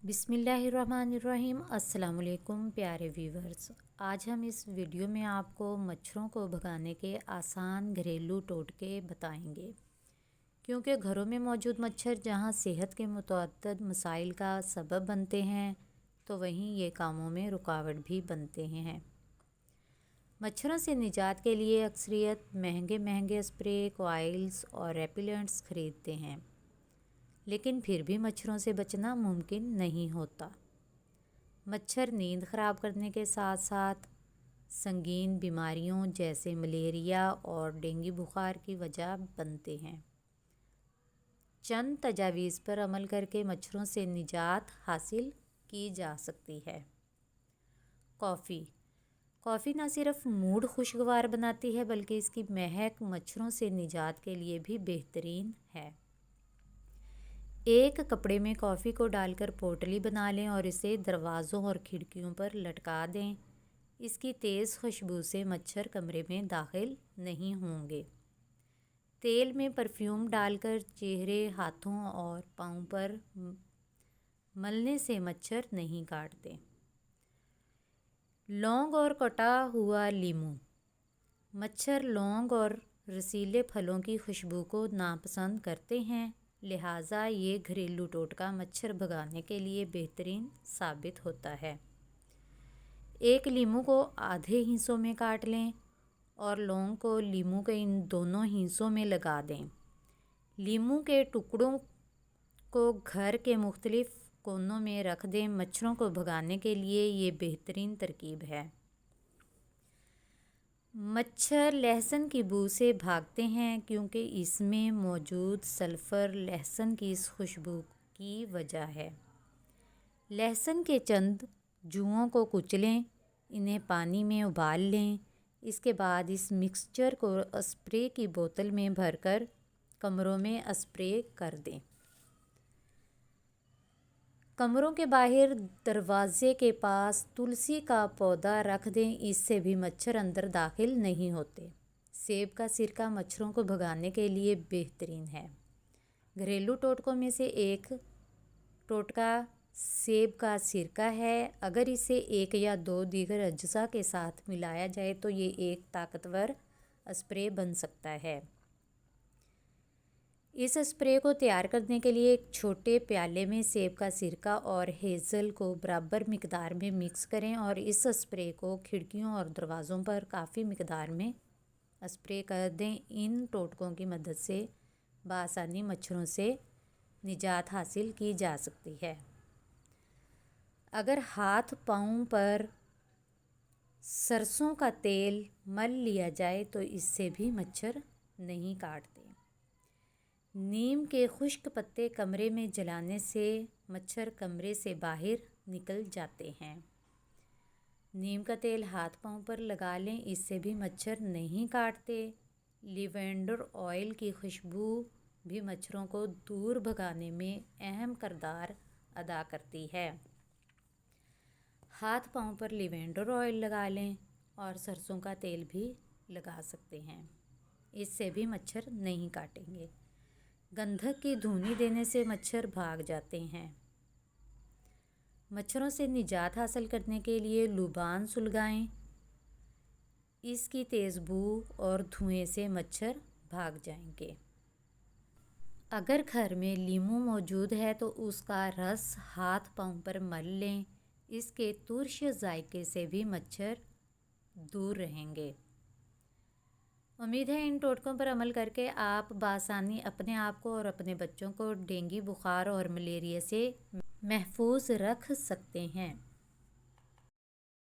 بسم اللہ الرحمن الرحیم۔ السلام علیکم پیارے ویورز، آج ہم اس ویڈیو میں آپ کو مچھروں کو بھگانے کے آسان گھریلو ٹوٹکے بتائیں گے، کیونکہ گھروں میں موجود مچھر جہاں صحت کے متعدد مسائل کا سبب بنتے ہیں تو وہیں یہ کاموں میں رکاوٹ بھی بنتے ہیں۔ مچھروں سے نجات کے لیے اکثریت مہنگے اسپرے، کوائلز اور ریپیلنٹس خریدتے ہیں، لیکن پھر بھی مچھروں سے بچنا ممکن نہیں ہوتا۔ مچھر نیند خراب کرنے کے ساتھ ساتھ سنگین بیماریوں جیسے ملیریا اور ڈینگی بخار کی وجہ بنتے ہیں۔ چند تجاویز پر عمل کر کے مچھروں سے نجات حاصل کی جا سکتی ہے۔ کافی نہ صرف موڈ خوشگوار بناتی ہے بلکہ اس کی مہک مچھروں سے نجات کے لیے بھی بہترین ہے۔ ایک کپڑے میں کافی کو ڈال کر پوٹلی بنا لیں اور اسے دروازوں اور کھڑکیوں پر لٹکا دیں۔ اس کی تیز خوشبو سے مچھر کمرے میں داخل نہیں ہوں گے۔ تیل میں پرفیوم ڈال کر چہرے، ہاتھوں اور پاؤں پر ملنے سے مچھر نہیں کاٹتے۔ لونگ اور کٹا ہوا لیموں۔ مچھر لونگ اور رسیلے پھلوں کی خوشبو کو ناپسند کرتے ہیں، لہٰذا یہ گھریلو ٹوٹکا مچھر بھگانے کے لیے بہترین ثابت ہوتا ہے۔ ایک لیموں کو آدھے حصوں میں کاٹ لیں اور لونگ کو لیموں کے ان دونوں حصوں میں لگا دیں۔ لیموں کے ٹکڑوں کو گھر کے مختلف کونوں میں رکھ دیں۔ مچھروں کو بھگانے کے لیے یہ بہترین ترکیب ہے۔ مچھر لہسن کی بو سے بھاگتے ہیں کیونکہ اس میں موجود سلفر لہسن کی اس خوشبو کی وجہ ہے۔ لہسن کے چند جوؤں کو کچلیں، انہیں پانی میں ابال لیں۔ اس کے بعد اس مکسچر کو اسپرے کی بوتل میں بھر کر کمروں میں اسپرے کر دیں۔ کمروں کے باہر دروازے کے پاس تلسی کا پودا رکھ دیں، اس سے بھی مچھر اندر داخل نہیں ہوتے۔ سیب کا سرکہ مچھروں کو بھگانے کے لیے بہترین ہے۔ گھریلو ٹوٹکوں میں سے ایک ٹوٹکا سیب کا سرکہ ہے۔ اگر اسے ایک یا دو دیگر اجزاء کے ساتھ ملایا جائے تو یہ ایک طاقتور اسپرے بن سکتا ہے۔ اس اسپرے کو تیار کرنے کے لیے ایک چھوٹے پیالے میں سیب کا سرکہ اور ہیزل کو برابر مقدار میں مکس کریں اور اس اسپرے کو کھڑکیوں اور دروازوں پر کافی مقدار میں اسپرے کر دیں۔ ان ٹوٹکوں کی مدد سے بآسانی مچھروں سے نجات حاصل کی جا سکتی ہے۔ اگر ہاتھ پاؤں پر سرسوں کا تیل مل لیا جائے تو اس سے بھی مچھر نہیں کاٹتے۔ نیم کے خشک پتے کمرے میں جلانے سے مچھر کمرے سے باہر نکل جاتے ہیں۔ نیم کا تیل ہاتھ پاؤں پر لگا لیں، اس سے بھی مچھر نہیں کاٹتے۔ لیوینڈر آئل کی خوشبو بھی مچھروں کو دور بھگانے میں اہم کردار ادا کرتی ہے۔ ہاتھ پاؤں پر لیوینڈر آئل لگا لیں اور سرسوں کا تیل بھی لگا سکتے ہیں، اس سے بھی مچھر نہیں کاٹیں گے۔ گندھک کی دھونی دینے سے مچھر بھاگ جاتے ہیں۔ مچھروں سے نجات حاصل کرنے کے لیے لوبان سلگائیں، اس کی تیز بو اور دھوئیں سے مچھر بھاگ جائیں گے۔ اگر گھر میں لیموں موجود ہے تو اس کا رس ہاتھ پاؤں پر مل لیں، اس کے ترش ذائقے سے بھی مچھر دور رہیں گے۔ امید ہے ان ٹوٹکوں پر عمل کر کے آپ بآسانی اپنے آپ کو اور اپنے بچوں کو ڈینگی بخار اور ملیریا سے محفوظ رکھ سکتے ہیں۔